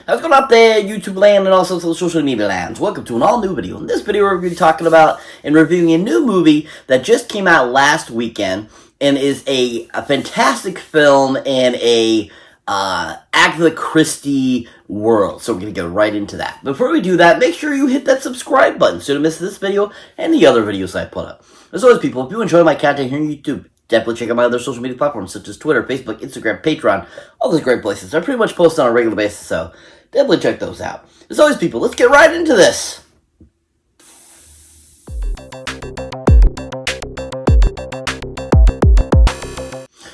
How's it going out there, YouTube land and also social media lands? Welcome to an all-new video. In this video, we're going to be talking about and reviewing a new movie that just came out last weekend and is a fantastic film in a Agatha Christie world. So we're going to get right into that. Before we do that, make sure you hit that subscribe button so you don't miss this video and the other videos I put up. As always, people, if you enjoy my content here on YouTube, definitely check out my other social media platforms such as Twitter, Facebook, Instagram, Patreon, all those great places. I pretty much post on a regular basis, so definitely check those out. As always, people, let's get right into this.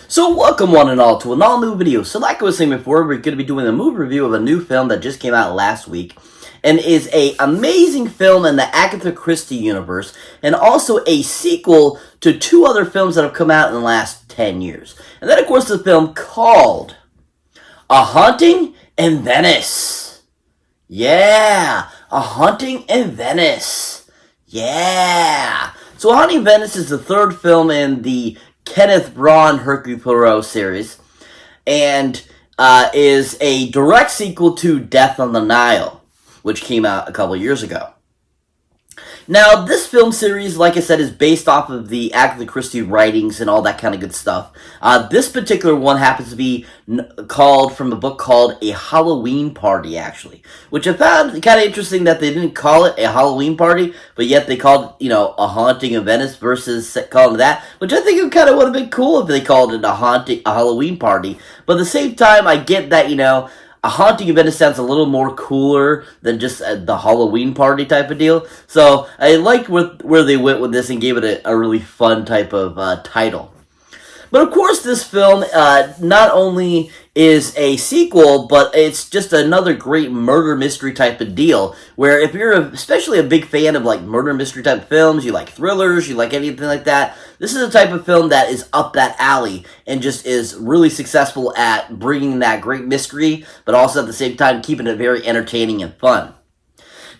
So welcome one and all to an all-new video. So like I was saying before, we're going to be doing a movie review of a new film that just came out last week and is an amazing film in the Agatha Christie universe and also a sequel to two other films that have come out in the last 10 years. And that, of course, is a film called A Haunting in Venice. Yeah, A Haunting in Venice. Yeah. So A Haunting in Venice is the third film in the Kenneth Branagh Hercule Poirot series and is a direct sequel to Death on the Nile, which came out a couple years ago. Now, this film series, like I said, is based off of the Agatha Christie writings and all that kind of good stuff. This particular one happens to be called from a book called A Halloween Party, actually. Which I found kind of interesting that they didn't call it a Halloween party, but yet they called it, A Haunting in Venice versus calling it that. Which I think it kind of would have been cool if they called it a Halloween party. But at the same time, I get that, A Haunting in Venice sounds a little more cooler than just the Halloween party type of deal. So I liked where they went with this and gave it a really fun type of title. But of course this film not only is a sequel, but it's just another great murder mystery type of deal. Where if you're especially a big fan of like murder mystery type films, you like thrillers, you like anything like that, this is a type of film that is up that alley and just is really successful at bringing that great mystery, but also at the same time keeping it very entertaining and fun.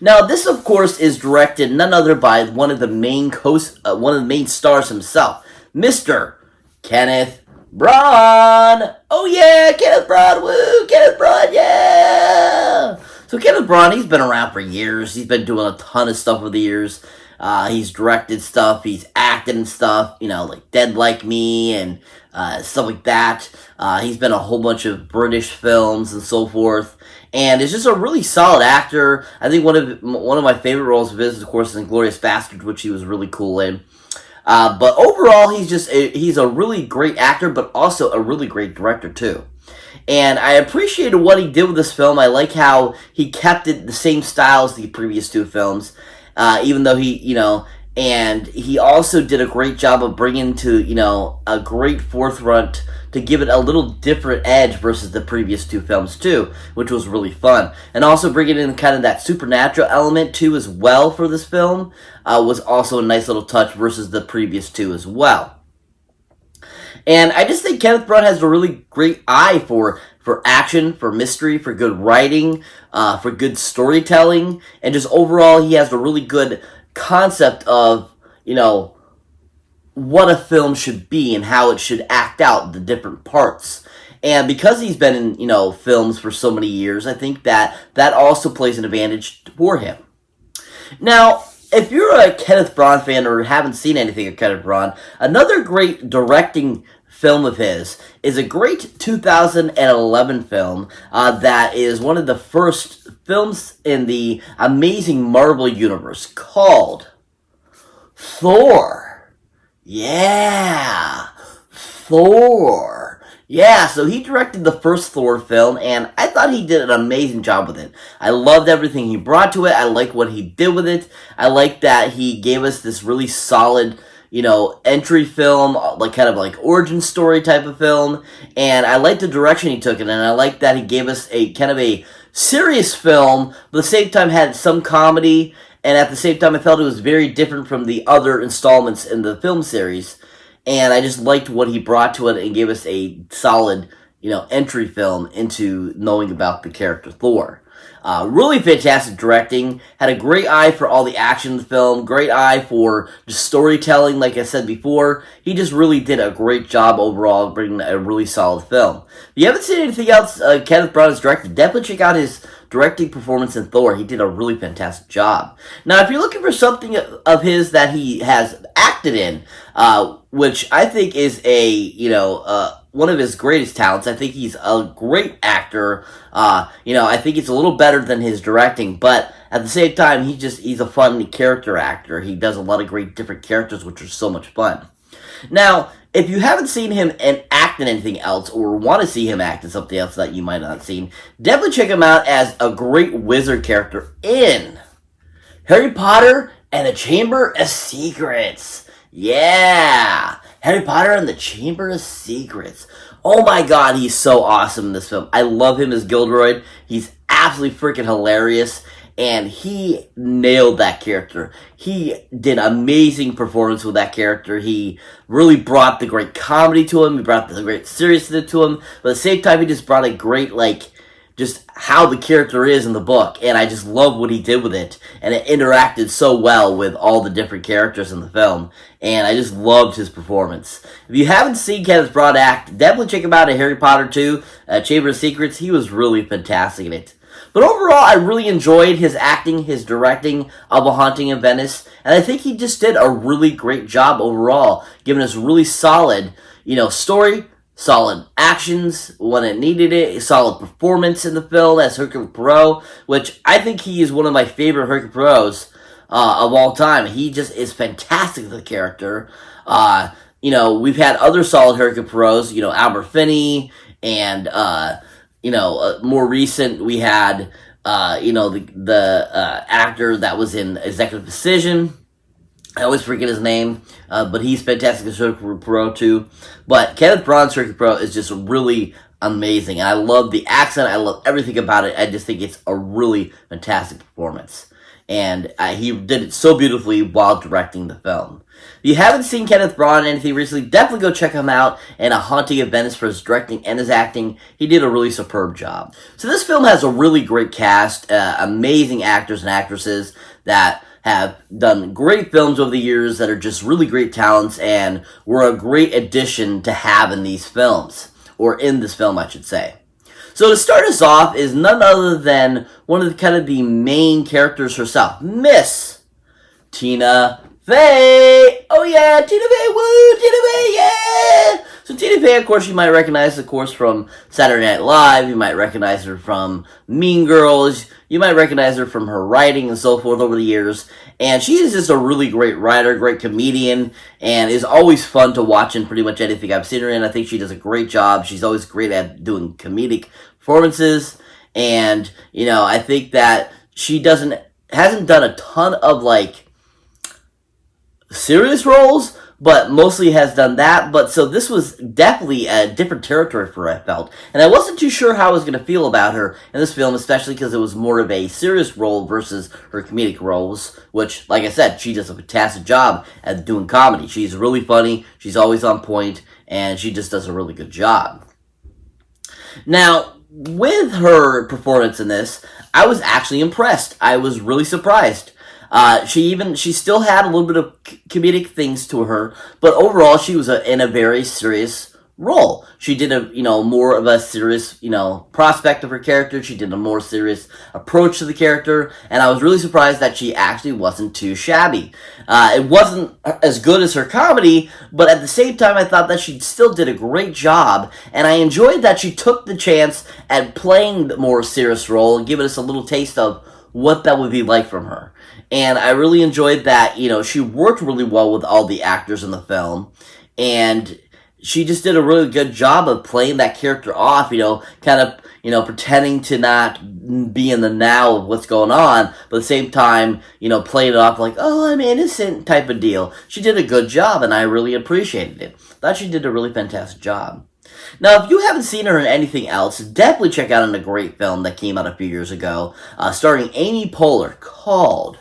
Now, this of course is directed none other by one of the main stars himself, Mr. Kenneth Branagh. Oh yeah, Kenneth Branagh, woo, Kenneth Branagh, yeah. So Kenneth Branagh, he's been around for years. He's been doing a ton of stuff over the years. He's directed stuff, he's acted and stuff, like Dead Like Me and stuff like that. He's been in a whole bunch of British films and so forth. And is just a really solid actor. I think one of my favorite roles of his, of course, is Inglourious Basterds, which he was really cool in. But overall, he's a really great actor, but also a really great director too. And I appreciated what he did with this film. I like how he kept it the same style as the previous two films, even though and he also did a great job of bringing to, a great forefront to give it a little different edge versus the previous two films too, which was really fun. And also bringing in kind of that supernatural element too as well for this film was also a nice little touch versus the previous two as well. And I just think Kenneth Branagh has a really great eye for action, for mystery, for good writing, for good storytelling, and just overall he has a really good concept of, what a film should be and how it should act out the different parts. And because he's been in, films for so many years, I think that also plays an advantage for him. Now, if you're a Kenneth Branagh fan or haven't seen anything of Kenneth Branagh, another great directing film of his is a great 2011 film that is one of the first films in the amazing Marvel universe called Thor. Yeah, Thor. Yeah, so he directed the first Thor film, and I thought he did an amazing job with it. I loved everything he brought to it. I like what he did with it. I like that he gave us this really solid, entry film, kind of origin story type of film. And I like the direction he took it, and I like that he gave us a kind of a serious film, but at the same time had some comedy. And at the same time, I felt it was very different from the other installments in the film series. And I just liked what he brought to it and gave us a solid, entry film into knowing about the character Thor. Really fantastic directing, had a great eye for all the action in the film, great eye for just storytelling, like I said before. He just really did a great job overall, bringing a really solid film. If you haven't seen anything else Kenneth Branagh has directed, definitely check out his directing performance in Thor. He did a really fantastic job. Now, if you're looking for something of his that he has acted in, which I think is one of his greatest talents. I think he's a great actor. I think it's a little better than his directing, but at the same time, he's a fun character actor. He does a lot of great different characters, which are so much fun. Now, if you haven't seen him act in anything else, or want to see him act in something else that you might not have seen, definitely check him out as a great wizard character in Harry Potter and the Chamber of Secrets. Yeah! Harry Potter and the Chamber of Secrets. Oh my god, he's so awesome in this film. I love him as Gilderoy. He's absolutely freaking hilarious, and he nailed that character. He did an amazing performance with that character. He really brought the great comedy to him. He brought the great seriousness to him. But at the same time, he just brought a great, just how the character is in the book, and I just love what he did with it, and it interacted so well with all the different characters in the film, and I just loved his performance. If you haven't seen Kenneth Branagh act, definitely check him out in Harry Potter 2, Chamber of Secrets. He was really fantastic in it. But overall, I really enjoyed his acting, his directing of A Haunting in Venice, and I think he just did a really great job overall, giving us really solid, story, solid actions when it needed it, a solid performance in the film as Hercule Poirot, which I think he is one of my favorite Hercule Poirots of all time. He just is fantastic as a character. We've had other solid Hercule Poirots, Albert Finney, and, more recent we had, the actor that was in Executive Decision. I always forget his name, but he's fantastic as Hercule Poirot too. But Kenneth Branagh's Hercule Poirot is just really amazing. And I love the accent. I love everything about it. I just think it's a really fantastic performance. And he did it so beautifully while directing the film. If you haven't seen Kenneth Branagh in anything recently, definitely go check him out in A Haunting of Venice for his directing and his acting. He did a really superb job. So this film has a really great cast, amazing actors and actresses that have done great films over the years that are just really great talents and were a great addition to have in these films, or in this film, I should say. So to start us off is none other than one of the main characters herself, Miss Tina Fey. Oh yeah, Tina Fey, woo, Tina Fey, yeah! So Tina Fey, of course, you might recognize, of course, from Saturday Night Live. You might recognize her from Mean Girls. You might recognize her from her writing and so forth over the years. And she is just a really great writer, great comedian, and is always fun to watch in pretty much anything I've seen her in. I think she does a great job. She's always great at doing comedic performances. And, I think that she hasn't done a ton of, serious roles, but mostly has done that. But so this was definitely a different territory for her, I felt. And I wasn't too sure how I was going to feel about her in this film, especially because it was more of a serious role versus her comedic roles, which, like I said, she does a fantastic job at doing comedy. She's really funny, she's always on point, and she just does a really good job. Now, with her performance in this, I was actually impressed. I was really surprised. She still had a little bit of comedic things to her, but overall she was in a very serious role. She did more of a serious, prospect of her character. She did a more serious approach to the character, and I was really surprised that she actually wasn't too shabby. It wasn't as good as her comedy, but at the same time I thought that she still did a great job, and I enjoyed that she took the chance at playing the more serious role and giving us a little taste of what that would be like from her. And I really enjoyed that, she worked really well with all the actors in the film, and she just did a really good job of playing that character off, pretending to not be in the now of what's going on, but at the same time, playing it off like, oh, I'm innocent type of deal. She did a good job, and I really appreciated it. Thought she did a really fantastic job. Now, if you haven't seen her in anything else, definitely check out a great film that came out a few years ago, starring Amy Poehler, called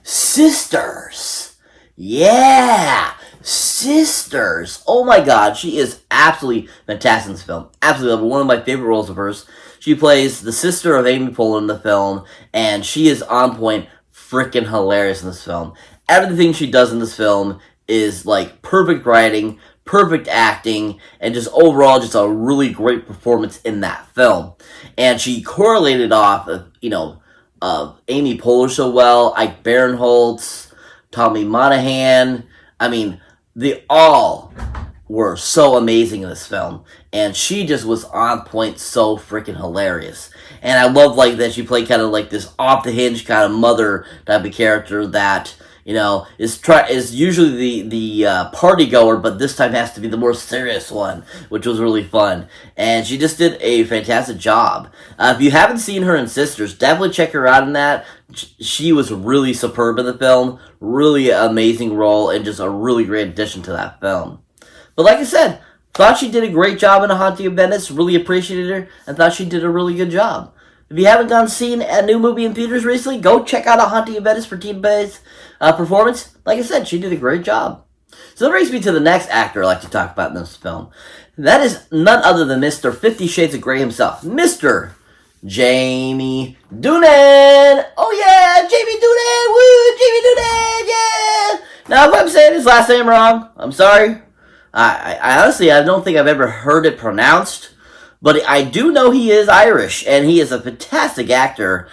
Sisters. Yeah! Sisters. Oh my god, she is absolutely fantastic in this film. Absolutely love her. One of my favorite roles of hers. She plays the sister of Amy Poehler in the film, and she is on point, freaking hilarious in this film. Everything she does in this film is like perfect writing, perfect acting, and just overall just a really great performance in that film. And she correlated off of, Amy Poehler so well, Ike Barinholtz, Tommy Monahan. I mean, they all were so amazing in this film, and she just was on point, so freaking hilarious. And I love like that she played kind of like this off the hinge kind of mother type of character that is usually the party goer, but this time has to be the more serious one, which was really fun. And she just did a fantastic job. If you haven't seen her in Sisters, definitely check her out in that. She was really superb in the film, really amazing role, and just a really great addition to that film. But like I said, thought she did a great job in A Haunting of Venice, really appreciated her, and thought she did a really good job. If you haven't gone seen a new movie in theaters recently, go check out A Haunting of Venice for Tina Fey's performance. Like I said, she did a great job. So that brings me to the next actor I'd like to talk about in this film. That is none other than Mr. 50 Shades of Grey himself, Mr. Jamie Doonan. Oh yeah, Jamie Doonan. Woo, Jamie Doonan, yeah. Now, if I'm saying his last name wrong, I'm sorry. I honestly, I don't think I've ever heard it pronounced. But I do know he is Irish, and he is a fantastic actor,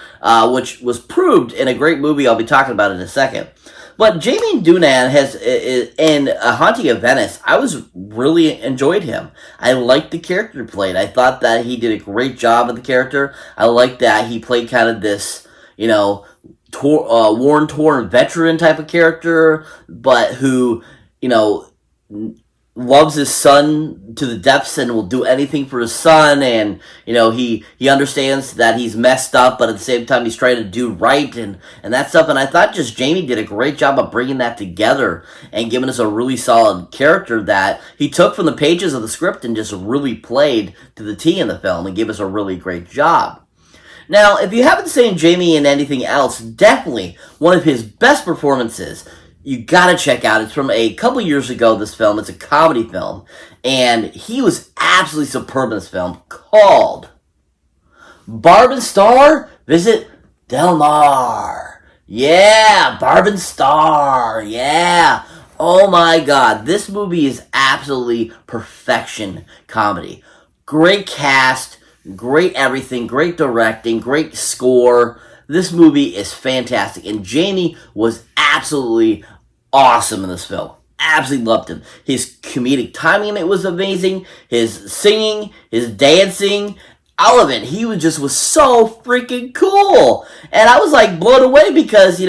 which was proved in a great movie I'll be talking about in a second. But Jamie Doonan has, in A Haunting of Venice, I really enjoyed him. I liked the character he played. I thought that he did a great job of the character. I liked that he played kind of this, worn-torn veteran type of character, but who, loves his son to the depths and will do anything for his son, and he understands that he's messed up, but at the same time he's trying to do right and that stuff. And I thought just Jamie did a great job of bringing that together and giving us a really solid character that he took from the pages of the script and just really played to the T in the film and gave us a really great job. Now, if you haven't seen Jamie in anything else, definitely one of his best performances you gotta check out. It's from a couple years ago, this film. It's a comedy film. And he was absolutely superb in this film, called Barb and Star Visit Del Mar. Yeah, Barb and Star. Yeah. Oh my god. This movie is absolutely perfection comedy. Great cast, great everything, great directing, great score. This movie is fantastic, and Jamie was absolutely awesome in this film. Absolutely loved him. His comedic timing in it was amazing. His singing, his dancing, all of it. He was so freaking cool. And I was like blown away because,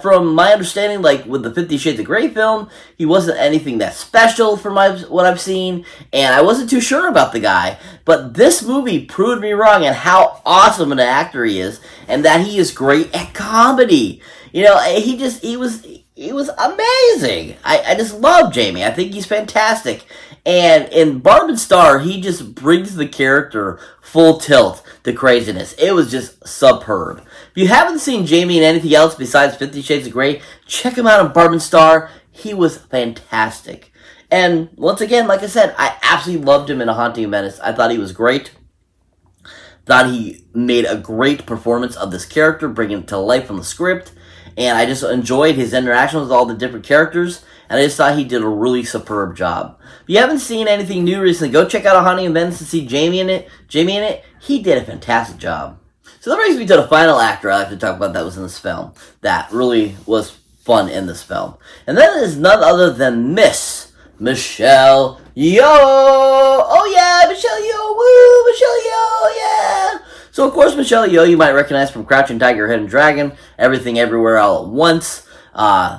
from my understanding, like with the 50 Shades of Grey film, he wasn't anything that special from what I've seen. And I wasn't too sure about the guy. But this movie proved me wrong and how awesome an actor he is. And that he is great at comedy. He was amazing. I just love Jamie. I think he's fantastic. And in Barb and Star, he just brings the character full tilt to craziness. It was just superb. If you haven't seen Jamie in anything else besides 50 Shades of Grey, check him out in Barb and Star. He was fantastic. And once again, like I said, I absolutely loved him in A Haunting of Venice. I thought he was great. Thought he made a great performance of this character, bringing it to life from the script. And I just enjoyed his interaction with all the different characters. And I just thought he did a really superb job. If you haven't seen anything new recently, go check out A Haunting of Venice and see Jamie in it. He did a fantastic job. So that brings me to the final actor I like to talk about that was in this film. That really was fun in this film. And that is none other than Miss Michelle Yeoh. Oh yeah, Michelle Yeoh. Woo, Michelle Yeoh, yeah. So, of course, Michelle Yeoh you might recognize from Crouching Tiger, Hidden Dragon, Everything Everywhere All at Once,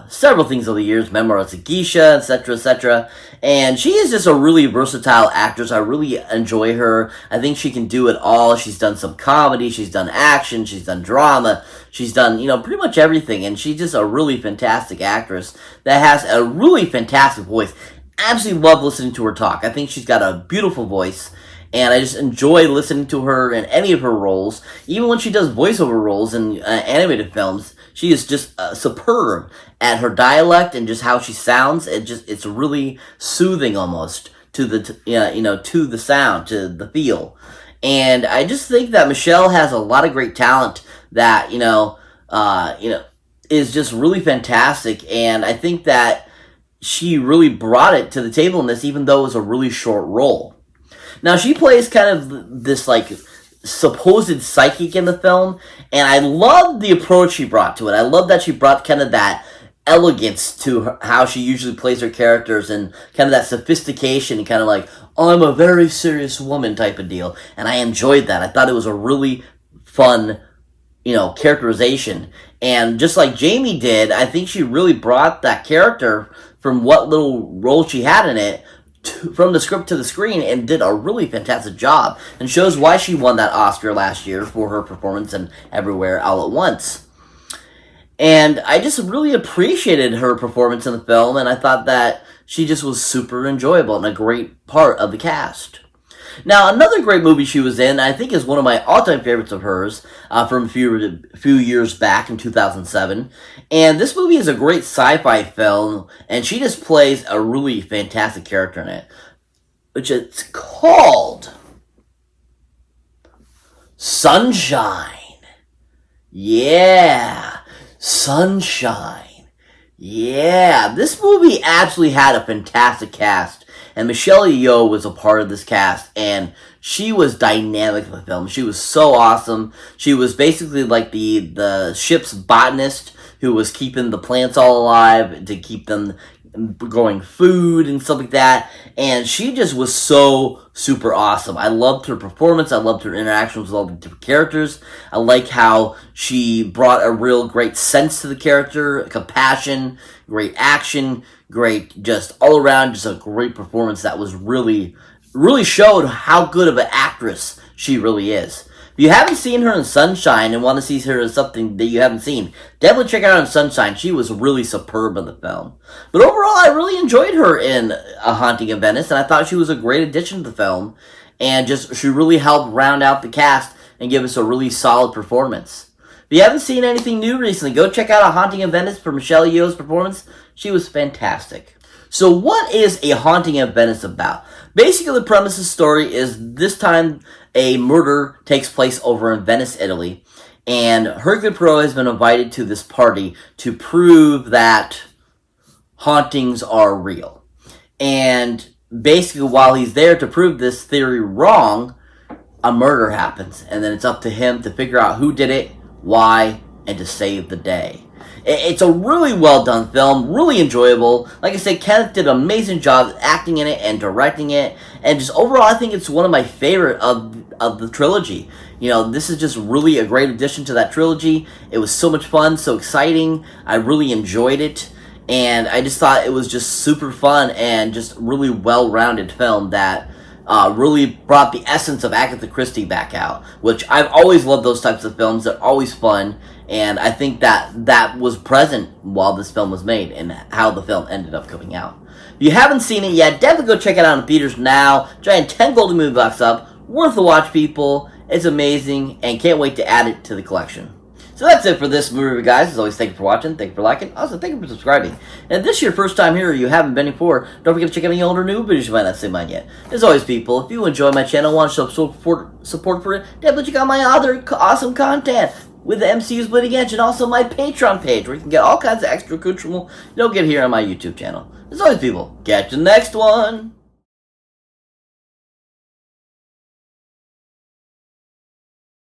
several things over the years, Memoirs of Geisha, etc., etc. And she is just a really versatile actress. I really enjoy her. I think she can do it all. She's done some comedy, she's done action, she's done drama, she's done, pretty much everything. And she's just a really fantastic actress that has a really fantastic voice. Absolutely love listening to her talk. I think she's got a beautiful voice. And I just enjoy listening to her in any of her roles. Even when she does voiceover roles in animated films, she is just superb at her dialect and just how she sounds. It's really soothing almost to the to the sound, to the feel. And I just think that Michelle has a lot of great talent that is just really fantastic. And I think that she really brought it to the table in this, even though it was a really short role. Now, she plays kind of this, like, supposed psychic in the film, and I love the approach she brought to it. I love that she brought kind of that elegance to how she usually plays her characters, and kind of that sophistication, and kind of like, I'm a very serious woman type of deal. And I enjoyed that. I thought it was a really fun, characterization. And just like Jamie did, I think she really brought that character from what little role she had in it from the script to the screen, and did a really fantastic job, and shows why she won that Oscar last year for her performance in Everywhere All at Once. And I just really appreciated her performance in the film, and I thought that she just was super enjoyable and a great part of the cast. Now, another great movie she was in, I think is one of my all-time favorites of hers, from a few years back in 2007. And this movie is a great sci-fi film, and she just plays a really fantastic character in it, which it's called Sunshine. Yeah, Sunshine. Yeah, this movie absolutely had a fantastic cast. And Michelle Yeoh was a part of this cast, and she was dynamic in the film. She was so awesome. She was basically like the ship's botanist who was keeping the plants all alive to keep them growing food and stuff like that. And she just was so super awesome. I loved her performance. I loved her interactions with all the different characters. I like how she brought a real great sense to the character, compassion, great action, great, just all around, just a great performance that was really showed how good of an actress she really is. If you haven't seen her in Sunshine and want to see her in something that you haven't seen, definitely check her out in Sunshine. She was really superb in the film. But overall, I really enjoyed her in A Haunting in Venice, and I thought she was a great addition to the film, and she really helped round out the cast and give us a really solid performance. If you haven't seen anything new recently, go check out A Haunting in Venice for Michelle Yeoh's performance. She was fantastic. So what is A Haunting in Venice about? Basically, the premise of the story is this time a murder takes place over in Venice, Italy, and Hercule Poirot has been invited to this party to prove that hauntings are real. And basically, while he's there to prove this theory wrong, a murder happens, and then it's up to him to figure out who did it, why, and to save the day. It's a really well done film, really enjoyable. Like I said, Kenneth did an amazing job acting in it and directing it, and just overall, I think it's one of my favorite of the trilogy. This is just really a great addition to that trilogy. It was so much fun, so exciting. I really enjoyed it, and I just thought it was just super fun and just really well-rounded film that really brought the essence of Agatha Christie back out, which I've always loved those types of films. They're always fun, and I think that was present while this film was made and how the film ended up coming out. If you haven't seen it yet, definitely go check it out in theaters now. Giant 10 Golden Movie Box up. Worth the watch, people. It's amazing, and can't wait to add it to the collection. So that's it for this movie review, guys. As always, thank you for watching, thank you for liking, also thank you for subscribing. And if this is your first time here or you haven't been before, don't forget to check out any older new videos you might not see mine yet. As always, people, if you enjoy my channel and want to show support for it, definitely check out my other awesome content with the MCU's Bleeding Edge, and also my Patreon page, where you can get all kinds of extra accoutrement you don't get here on my YouTube channel. As always, people, catch you in the next one!